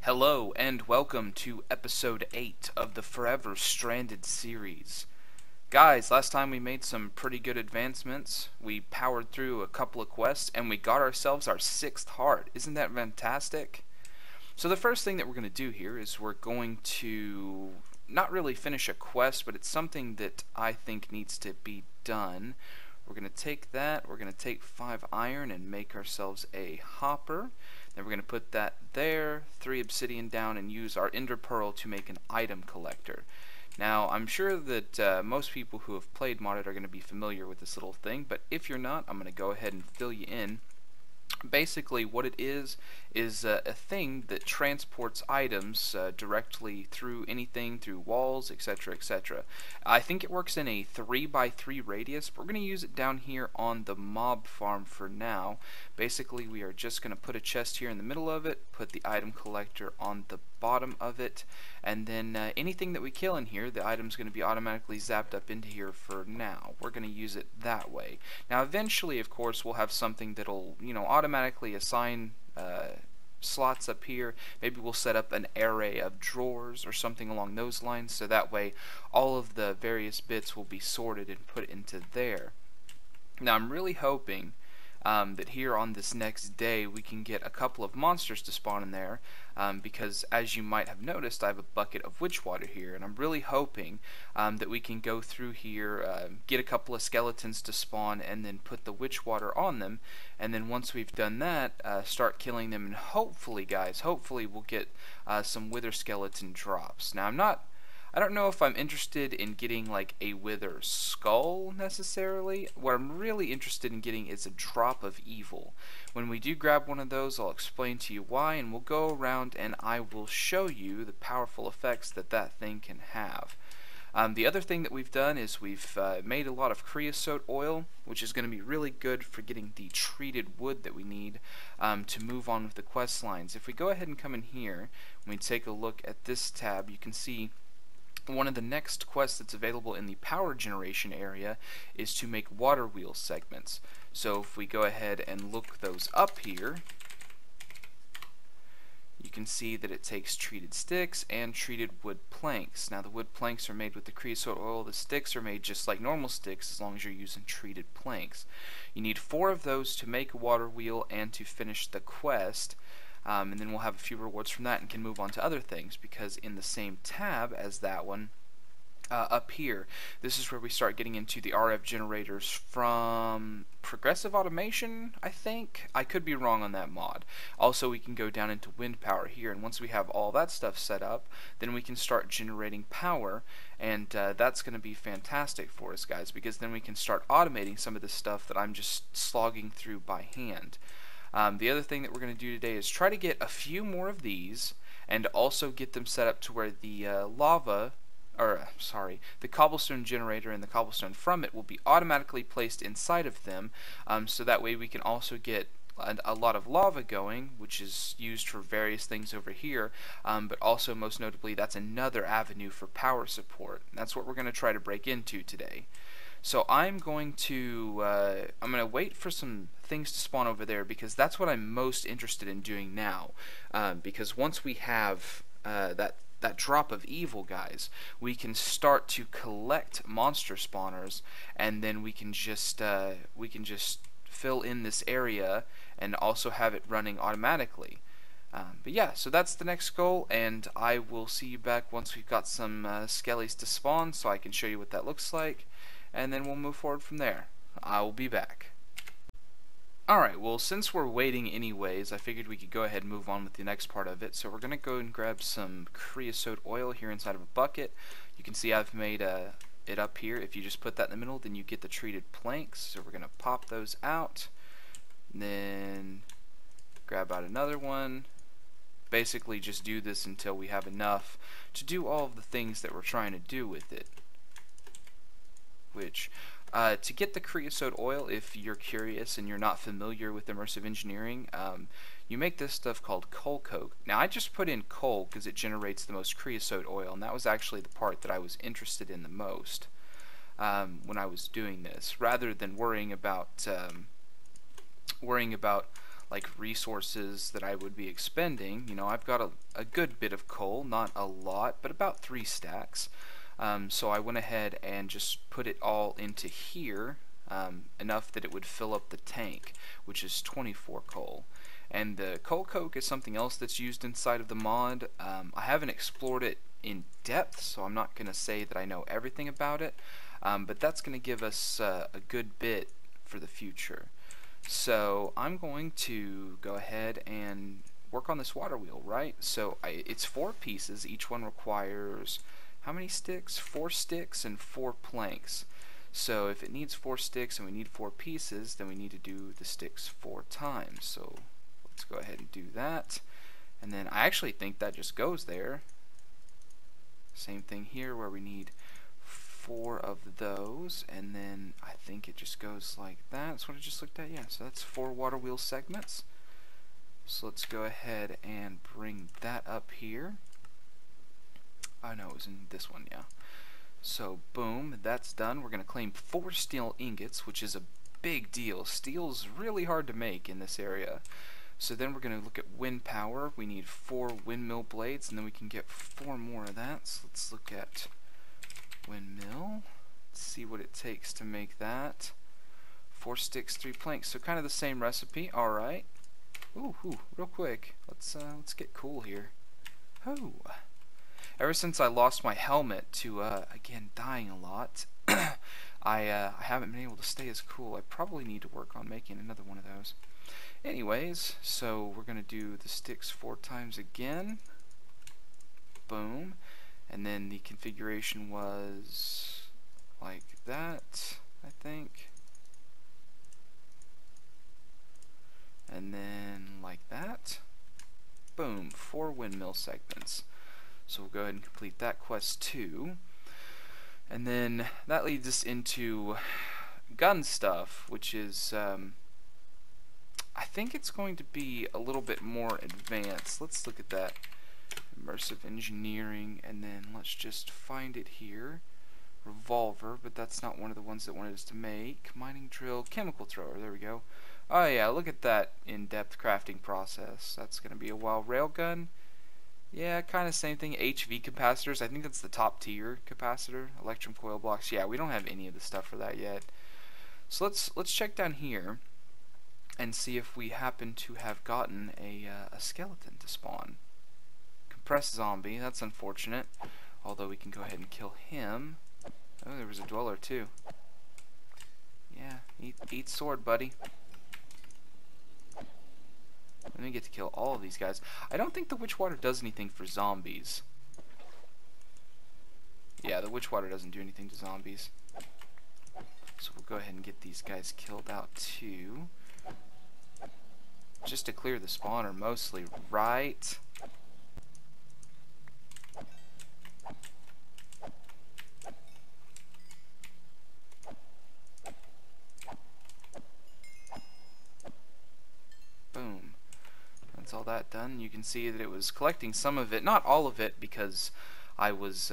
Hello and welcome to episode 8 of the Forever Stranded series. Guys, last time we made some pretty good advancements. We powered through a couple of quests and we got ourselves our 6th heart. Isn't that fantastic? So the first thing that we're going to do here is we're going to not really finish a quest, but it's something that I think needs to be done. We're going to take that, we're going to take 5 iron and make ourselves a hopper. Then we're going to put that there, 3 obsidian down, and use our ender pearl to make an item collector. Now, I'm sure that most people who have played modded are going to be familiar with this little thing, but if you're not, I'm going to go ahead and fill you in. Basically, what it is a thing that transports items directly through anything, through walls, etc., etc. I think it works in a 3x3 radius, but we're going to use it down here on the mob farm for now. Basically, we are just going to put a chest here in the middle of it, put the item collector on the bottom of it, and then anything that we kill in here, the item's going to be automatically zapped up into here for now. We're going to use it that way. Now, eventually, of course, we'll have something that'll, automatically assign slots up here. Maybe we'll set up an array of drawers or something along those lines, so that way all of the various bits will be sorted and put into there. Now, I'm really hoping that here on this next day we can get a couple of monsters to spawn in there, because as you might have noticed, I have a bucket of witch water here, and I'm really hoping that we can go through here, get a couple of skeletons to spawn, and then put the witch water on them, and then once we've done that, start killing them, and hopefully, guys, hopefully we'll get some wither skeleton drops. Now, I don't know if I'm interested in getting like a wither skull necessarily. What I'm really interested in getting is a drop of evil. When we do grab one of those, I'll explain to you why, and we'll go around and I will show you the powerful effects that that thing can have. The other thing that we've done is we've made a lot of creosote oil, which is going to be really good for getting the treated wood that we need to move on with the quest lines. If we go ahead and come in here, when we take a look at this tab, you can see one of the next quests that's available in the power generation area is to make water wheel segments. So if we go ahead and look those up here, you can see that it takes treated sticks and treated wood planks. Now the wood planks are made with the creosote oil, the sticks are made just like normal sticks as long as you're using treated planks. You need 4 of those to make a water wheel and to finish the quest. And then we'll have a few rewards from that and can move on to other things, because in the same tab as that one, up here, this is where we start getting into the RF generators from Progressive Automation, I think. I could be wrong on that mod. Also, we can go down into wind power here, and once we have all that stuff set up, then we can start generating power, and that's going to be fantastic for us, guys, because then we can start automating some of the stuff that I'm just slogging through by hand. The other thing that we're going to do today is try to get a few more of these and also get them set up to where the the cobblestone generator and the cobblestone from it will be automatically placed inside of them, so that way we can also get a lot of lava going, which is used for various things over here, but also most notably that's another avenue for power support. That's what we're going to try to break into today. So I'm going to wait for some things to spawn over there, because that's what I'm most interested in doing now. Because once we have that drop of evil, guys, we can start to collect monster spawners, and then we can just fill in this area and also have it running automatically. But yeah, so that's the next goal, and I will see you back once we've got some skellies to spawn, so I can show you what that looks like, and then we'll move forward from there. I will be back. Alright, well, since we're waiting anyways, I figured we could go ahead and move on with the next part of it. So we're going to go and grab some creosote oil here inside of a bucket. You can see I've made it up here. If you just put that in the middle, then you get the treated planks. So we're going to pop those out, and then grab out another one. Basically just do this until we have enough to do all of the things that we're trying to do with it. Which, to get the creosote oil, if you're curious and you're not familiar with immersive engineering, you make this stuff called coal coke. Now, I just put in coal because it generates the most creosote oil, and that was actually the part that I was interested in the most when I was doing this, rather than worrying about like resources that I would be expending. You know, I've got a good bit of coal, not a lot, but about 3 stacks. So I went ahead and just put it all into here, enough that it would fill up the tank, which is 24 coal. And the coal coke is something else that's used inside of the mod. I haven't explored it in depth, so I'm not going to say that I know everything about it, but that's going to give us a good bit for the future. So I'm going to go ahead and work on this water wheel, right? So it's 4 pieces. Each one requires how many sticks? 4 sticks and 4 planks. So if it needs 4 sticks and we need 4 pieces, then we need to do the sticks 4 times. So let's go ahead and do that. And then I actually think that just goes there. Same thing here where we need 4 of those, and then I think it just goes like that. That's what I just looked at. Yeah, so that's 4 water wheel segments. So let's go ahead and bring that up here. Oh no, it was in this one, yeah. So boom, that's done. We're going to claim 4 steel ingots, which is a big deal. Steel's really hard to make in this area. So then we're going to look at wind power. We need 4 windmill blades, and then we can get 4 more of that. So let's look at windmill. Let's see what it takes to make that. 4 sticks, 3 planks. So kind of the same recipe. All right. Ooh, real quick. Let's get cool here. Oh. Ever since I lost my helmet to again dying a lot, I haven't been able to stay as cool. I probably need to work on making another one of those. Anyways, so we're gonna do the sticks 4 times again. Boom. And then the configuration was like that, I think. And then like that. Boom, 4 windmill segments. So we'll go ahead and complete that quest too. And then that leads us into gun stuff, which is, I think it's going to be a little bit more advanced. Let's look at that. Immersive engineering, and then let's just find it here. Revolver, but that's not one of the ones that wanted us to make. Mining drill, chemical thrower, there we go. Oh yeah, look at that in-depth crafting process. That's going to be a while. Railgun, yeah, kind of same thing. HV capacitors, I think that's the top tier capacitor. Electrum coil blocks, yeah, we don't have any of the stuff for that yet. So let's check down here and see if we happen to have gotten a skeleton to spawn. Compressed zombie, that's unfortunate. Although we can go ahead and kill him. Oh, there was a dweller too. Yeah, eat sword, buddy. Then we get to kill all of these guys. I don't think the witch water does anything for zombies. Yeah, the witch water doesn't do anything to zombies. So we'll go ahead and get these guys killed out too. Just to clear the spawner mostly, right? Boom. That's all that done. You can see that it was collecting some of it, not all of it, because I was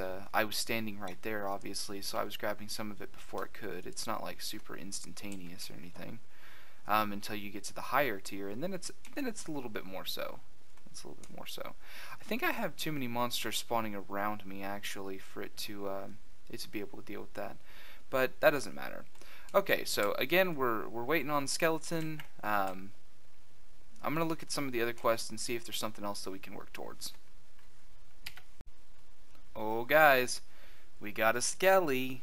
standing right there, obviously, so I was grabbing some of it before it could. It's not like super instantaneous or anything, until you get to the higher tier, and then it's a little bit more so. It's a little bit more so. I think I have too many monsters spawning around me actually for it to be able to deal with that, but that doesn't matter. Okay, so again, we're waiting on skeleton. I'm gonna look at some of the other quests and see if there's something else that we can work towards. Oh guys, we got a skelly.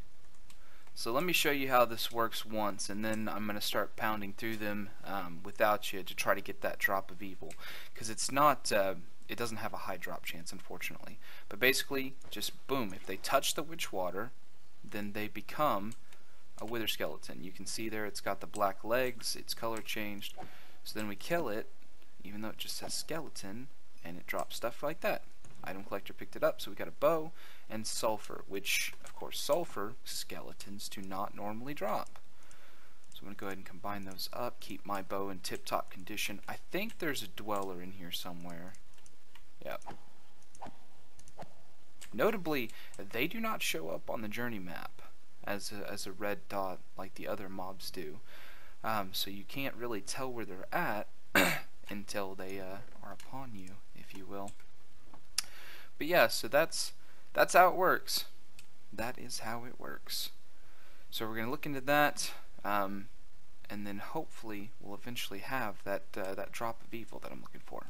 So let me show you how this works once, and then I'm gonna start pounding through them without you to try to get that drop of evil, because it's not it doesn't have a high drop chance, unfortunately. But basically, just boom, if they touch the witch water, then they become a wither skeleton. You can see there it's got the black legs, its color changed. So then we kill it, even though it just says skeleton, and it drops stuff like that. Item collector picked it up, so we got a bow and sulfur, which, of course, sulfur skeletons do not normally drop. So I'm going to go ahead and combine those up, keep my bow in tip-top condition. I think there's a dweller in here somewhere. Yep. Notably, they do not show up on the journey map as a red dot like the other mobs do. So you can't really tell where they're at, until they are upon you, if you will. But yeah, so that's how it works. That is how it works. So we're going to look into that, and then hopefully we'll eventually have that that drop of evil that I'm looking for.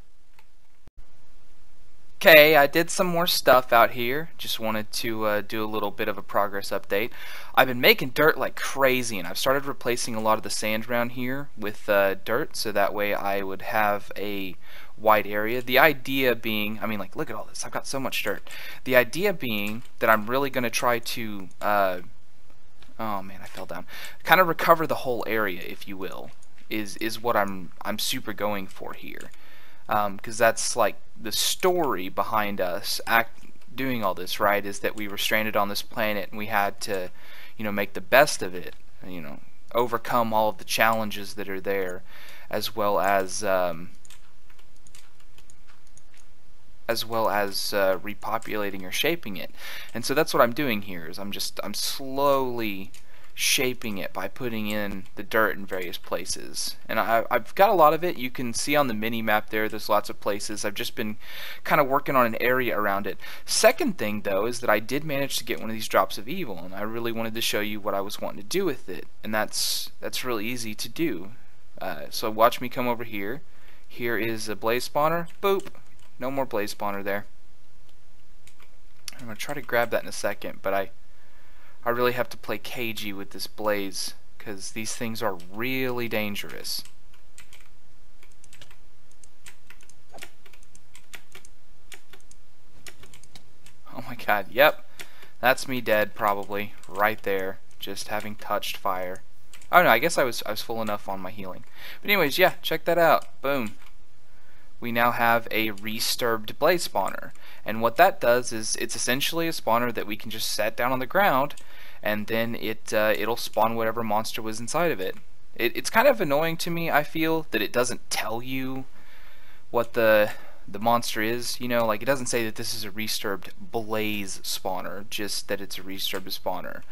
Okay, I did some more stuff out here. Just wanted to do a little bit of a progress update. I've been making dirt like crazy, and I've started replacing a lot of the sand around here with dirt, so that way I would have a wide area. The idea being, I mean, like, look at all this. I've got so much dirt. The idea being that I'm really going to try to, oh man, I fell down. Kind of recover the whole area, if you will, is what I'm super going for here. Because that's like the story behind us doing all this, right? Is that we were stranded on this planet and we had to, make the best of it. Overcome all of the challenges that are there, as well as repopulating or shaping it. And so that's what I'm doing here. Is I'm slowly shaping it by putting in the dirt in various places, and I've got a lot of it. You can see on the mini map there's lots of places. I've just been kind of working on an area around it. Second thing though is that I did manage to get one of these drops of evil, and I really wanted to show you what I was wanting to do with it, and that's really easy to do. So watch me come over here. Here is a blaze spawner. Boop. No more blaze spawner there. I'm gonna try to grab that in a second, but I really have to play cagey with this blaze, because these things are really dangerous. Oh my god, yep. That's me dead, probably. Right there. Just having touched fire. Oh no, I guess I was full enough on my healing. But anyways, yeah, check that out. Boom. We now have a resturbed blaze spawner. And what that does is it's essentially a spawner that we can just set down on the ground, and then it'll spawn whatever monster was inside of it. It's kind of annoying to me, I feel, that it doesn't tell you what the monster is. Like it doesn't say that this is a resturbed blaze spawner, just that it's a resturbed spawner.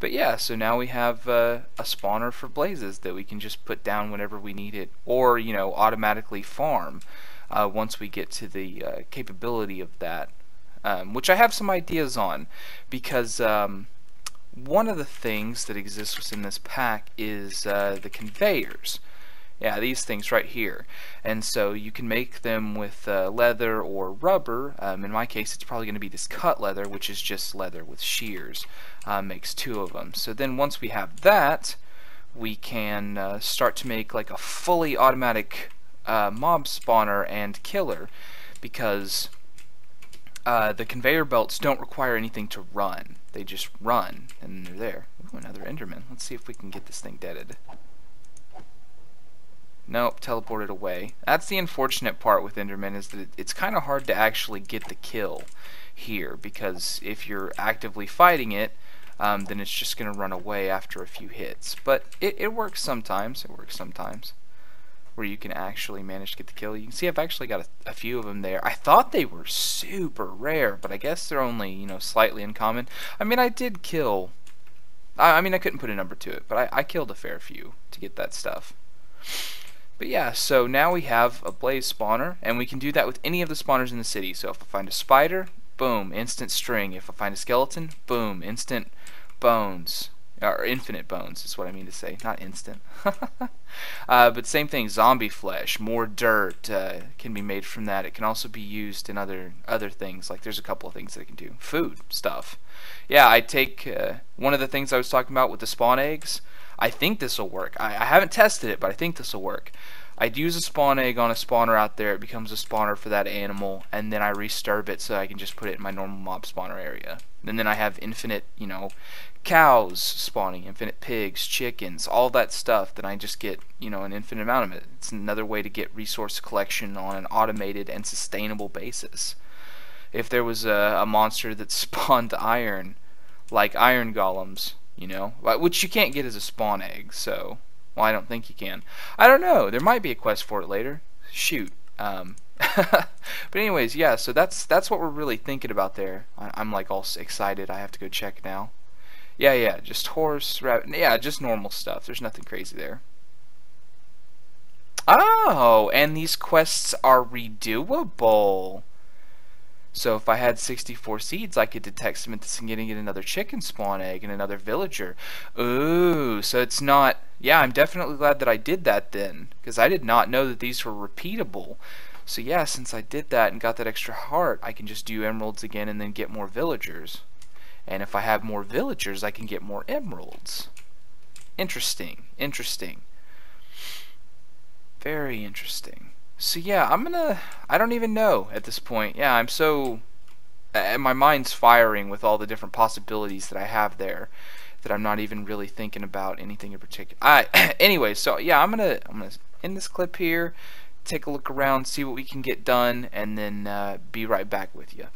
But yeah, so now we have a spawner for blazes that we can just put down whenever we need it, or automatically farm once we get to the capability of that, which I have some ideas on, because one of the things that exists within this pack is the conveyors. Yeah, these things right here. And so you can make them with leather or rubber. In my case, it's probably going to be this cut leather, which is just leather with shears. Makes 2 of them. So then once we have that, we can start to make like a fully automatic mob spawner and killer, because the conveyor belts don't require anything to run. They just run, and they're there. Ooh, another Enderman. Let's see if we can get this thing deaded. Nope, teleported away. That's the unfortunate part with Enderman, is that it's kind of hard to actually get the kill here, because if you're actively fighting it, then it's just going to run away after a few hits. But it works sometimes. It works sometimes, where you can actually manage to get the kill. You can see I've actually got a few of them there. I thought they were super rare, but I guess they're only, slightly uncommon. I mean, I did kill... I mean, I couldn't put a number to it, but I killed a fair few to get that stuff. But yeah, so now we have a blaze spawner, and we can do that with any of the spawners in the city. So if I find a spider, boom, instant string. If I find a skeleton, boom, instant bones. Or infinite bones is what I mean to say, not instant. But same thing, zombie flesh, more dirt can be made from that. It can also be used in other things. Like there's a couple of things that it can do. Food stuff. Yeah, I take one of the things I was talking about with the spawn eggs. I think this will work. I haven't tested it, but I think this will work. I'd use a spawn egg on a spawner out there. It becomes a spawner for that animal, and then I resturb it so I can just put it in my normal mob spawner area. And then I have infinite, cows spawning, infinite pigs, chickens, all that stuff. Then I just get, an infinite amount of it. It's another way to get resource collection on an automated and sustainable basis. If there was a monster that spawned iron, like iron golems, which you can't get as a spawn egg, so... Well, I don't think you can. I don't know. There might be a quest for it later. Shoot. But anyways, yeah, so that's what we're really thinking about there. I'm like all excited. I have to go check now. Yeah, just horse, rabbit. Yeah, just normal stuff. There's nothing crazy there. Oh, and these quests are redoable. So if I had 64 seeds, I could detect Cementus and get another chicken spawn egg and another villager. Ooh, so it's not... Yeah, I'm definitely glad that I did that then, because I did not know that these were repeatable. So yeah, since I did that and got that extra heart, I can just do emeralds again and then get more villagers. And if I have more villagers, I can get more emeralds. Interesting, interesting. Very interesting. So yeah, I don't even know at this point. Yeah, I'm so... my mind's firing with all the different possibilities that I have there that I'm not even really thinking about anything in particular. Anyway, so yeah, I'm gonna end this clip here, take a look around, see what we can get done, and then be right back with you.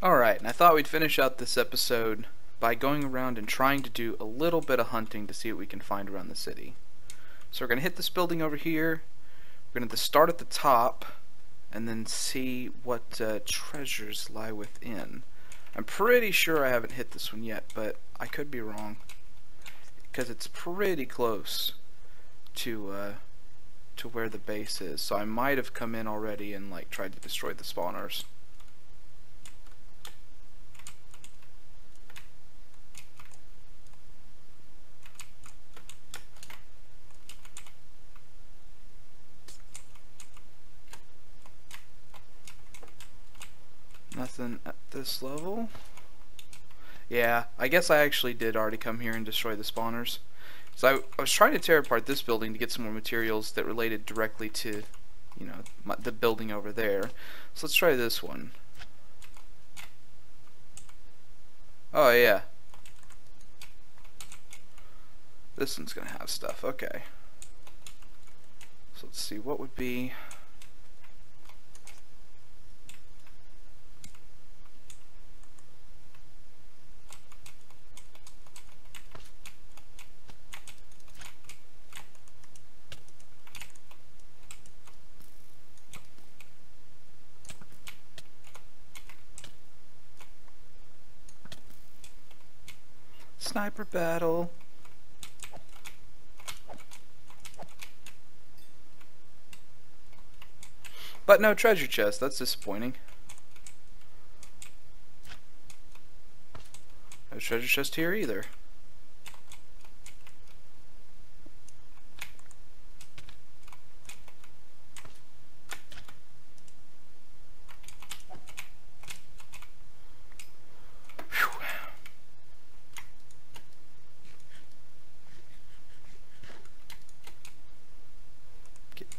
Alright, and I thought we'd finish out this episode by going around and trying to do a little bit of hunting to see what we can find around the city. So we're going to hit this building over here. We're going to start at the top and then see what treasures lie within. I'm pretty sure I haven't hit this one yet, but I could be wrong because it's pretty close to where the base is. So I might have come in already and like tried to destroy the spawners. Nothing at this level. Yeah, I guess I actually did already come here and destroy the spawners. So I was trying to tear apart this building to get some more materials that related directly to, you know, the building over there. So let's try this one. Oh yeah. This one's gonna have stuff. Okay. So let's see what would be... Sniper battle. But no treasure chest. That's disappointing. No treasure chest here either.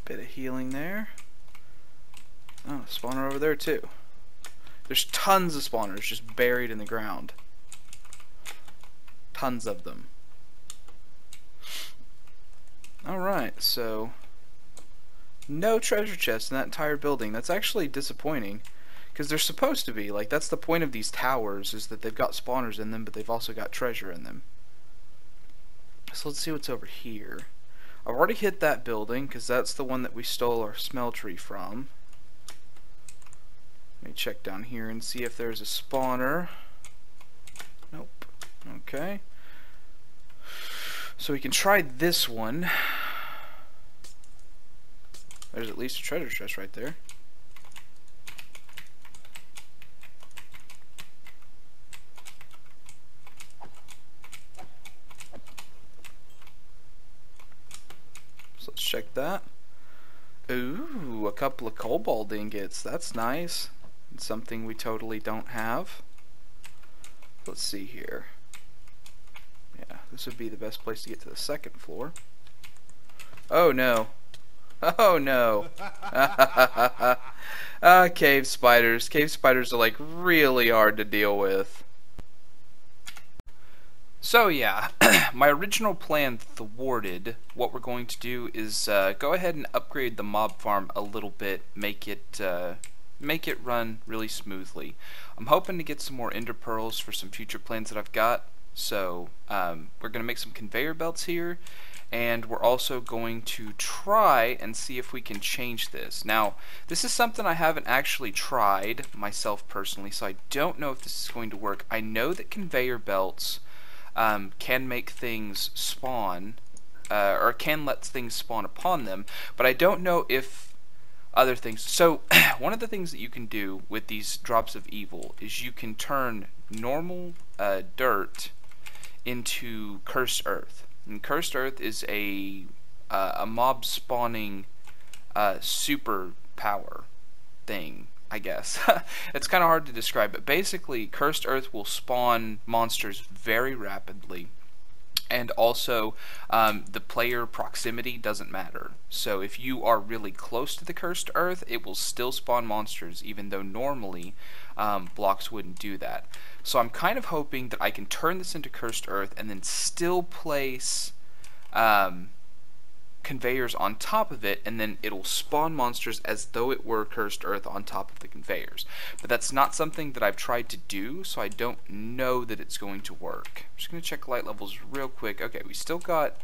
Bit of healing there. Oh, spawner over there too. There's tons of spawners just buried in the ground. Tons of them. Alright, so no treasure chests in that entire building. That's actually disappointing, because they're supposed to be. Like, that's the point of these towers, is that they've got spawners in them, but they've also got treasure in them. So let's see what's over here. I've already hit that building, because that's the one that we stole our smeltery from. Let me check down here and see if there's a spawner. Nope. Okay. So we can try this one. There's at least a treasure chest right there. So let's check that. Ooh, a couple of cobalt ingots. That's nice. It's something we totally don't have. Let's see here. Yeah, this would be the best place to get to the second floor. Oh no. Oh no. Cave spiders. Cave spiders are like really hard to deal with. So yeah, my original plan thwarted. What we're going to do is go ahead and upgrade the mob farm a little bit, make it run really smoothly. I'm hoping to get some more ender pearls for some future plans that I've got. So we're going to make some conveyor belts here, and we're also going to try and see if we can change this. Now, this is something I haven't actually tried myself personally, so I don't know if this is going to work. I know that conveyor belts can make things spawn or can let things spawn upon them, but I don't know if other things. So one of the things that you can do with these drops of evil is you can turn normal dirt into cursed earth. And cursed earth is a mob spawning super power thing, I guess. It's kind of hard to describe, but basically cursed earth will spawn monsters very rapidly, and also the player proximity doesn't matter. So if you are really close to the cursed earth, it will still spawn monsters, even though normally blocks wouldn't do that. So I'm kind of hoping that I can turn this into cursed earth and then still place conveyors on top of it, and then it'll spawn monsters as though it were cursed earth on top of the conveyors. But that's not something that I've tried to do, so I don't know that it's going to work. I'm just going to check light levels real quick. Okay, we still got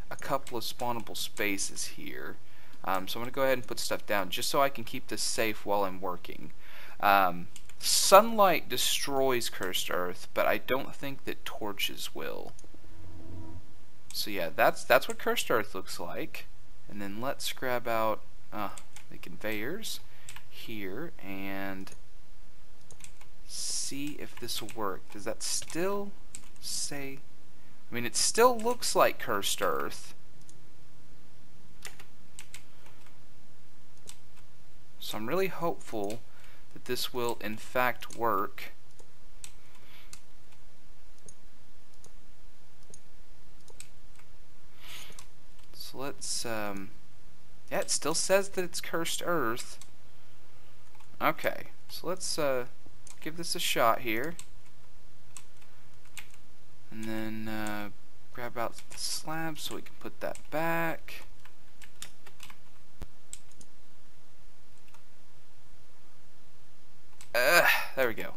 a couple of spawnable spaces here. So I'm going to go ahead and put stuff down just so I can keep this safe while I'm working. Sunlight destroys cursed earth, but I don't think that torches will. So yeah, that's what cursed earth looks like. And then let's grab out the conveyors here and see if this will work. Does that still say? I mean, it still looks like cursed earth. So I'm really hopeful that this will in fact work. So let's yeah, it still says that it's cursed earth. Okay, so let's give this a shot here, and then grab out the slab so we can put that back. There we go.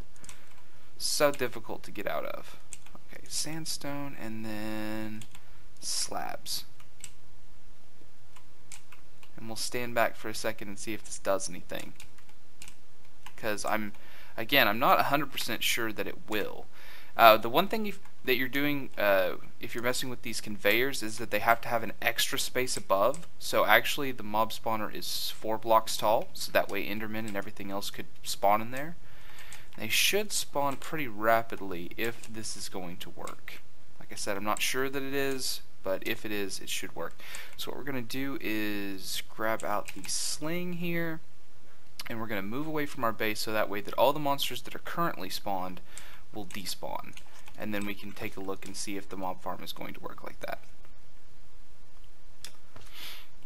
So difficult to get out of. Okay, sandstone and then slabs. And we'll stand back for a second and see if this does anything. Because I'm not 100% sure that it will. The one thing that you're doing if you're messing with these conveyors is that they have to have an extra space above. So actually the mob spawner is 4 blocks tall, so that way Endermen and everything else could spawn in there. They should spawn pretty rapidly if this is going to work. Like I said, I'm not sure that it is, but if it is, it should work. So what we're going to do is grab out the sling here, and we're going to move away from our base so that way that all the monsters that are currently spawned will despawn. And then we can take a look and see if the mob farm is going to work like that.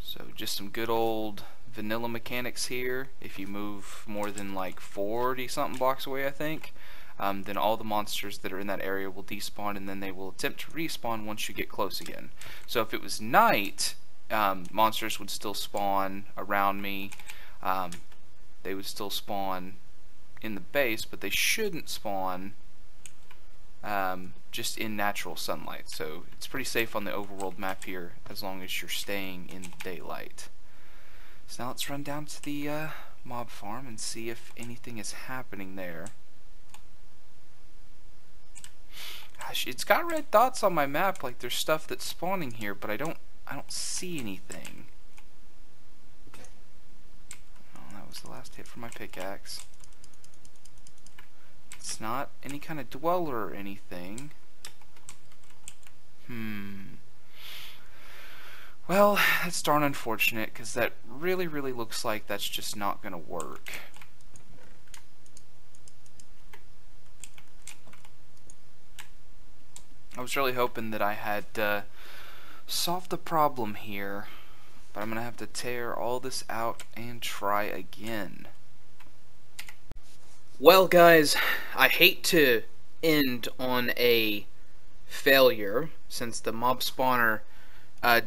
So just some good old vanilla mechanics here. If you move more than like 40 something blocks away, I think, then all the monsters that are in that area will despawn, and then they will attempt to respawn once you get close again. So if it was night, monsters would still spawn around me. They would still spawn in the base, but they shouldn't spawn just in natural sunlight. So it's pretty safe on the overworld map here as long as you're staying in daylight. So now let's run down to the mob farm and see if anything is happening there. Gosh, it's got red dots on my map like there's stuff that's spawning here, but I don't see anything. Oh, that was the last hit for my pickaxe. It's not any kind of dweller or anything. Well, that's darn unfortunate, because that really looks like that's just not going to work. I was really hoping that I had solved the problem here, but I'm going to have to tear all this out and try again. Well, guys, I hate to end on a failure, since the mob spawner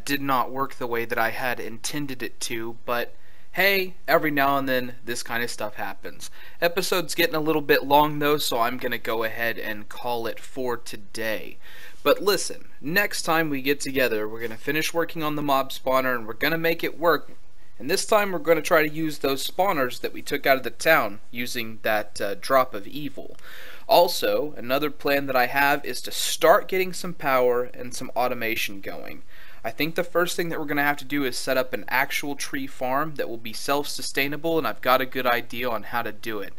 did not work the way that I had intended it to, but hey, every now and then this kind of stuff happens. Episode's getting a little bit long though, so I'm gonna go ahead and call it for today. But listen, next time we get together, we're gonna finish working on the mob spawner and we're gonna make it work. And this time we're going to try to use those spawners that we took out of the town using that drop of evil. Also, another plan that I have is to start getting some power and some automation going. I think the first thing that we're going to have to do is set up an actual tree farm that will be self-sustainable, and I've got a good idea on how to do it.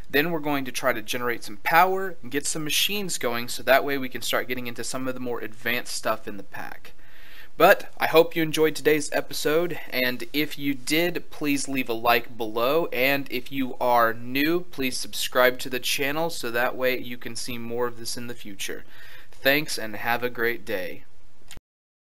Then we're going to try to generate some power and get some machines going so that way we can start getting into some of the more advanced stuff in the pack. But I hope you enjoyed today's episode, and if you did, please leave a like below, and if you are new, please subscribe to the channel so that way you can see more of this in the future. Thanks and have a great day.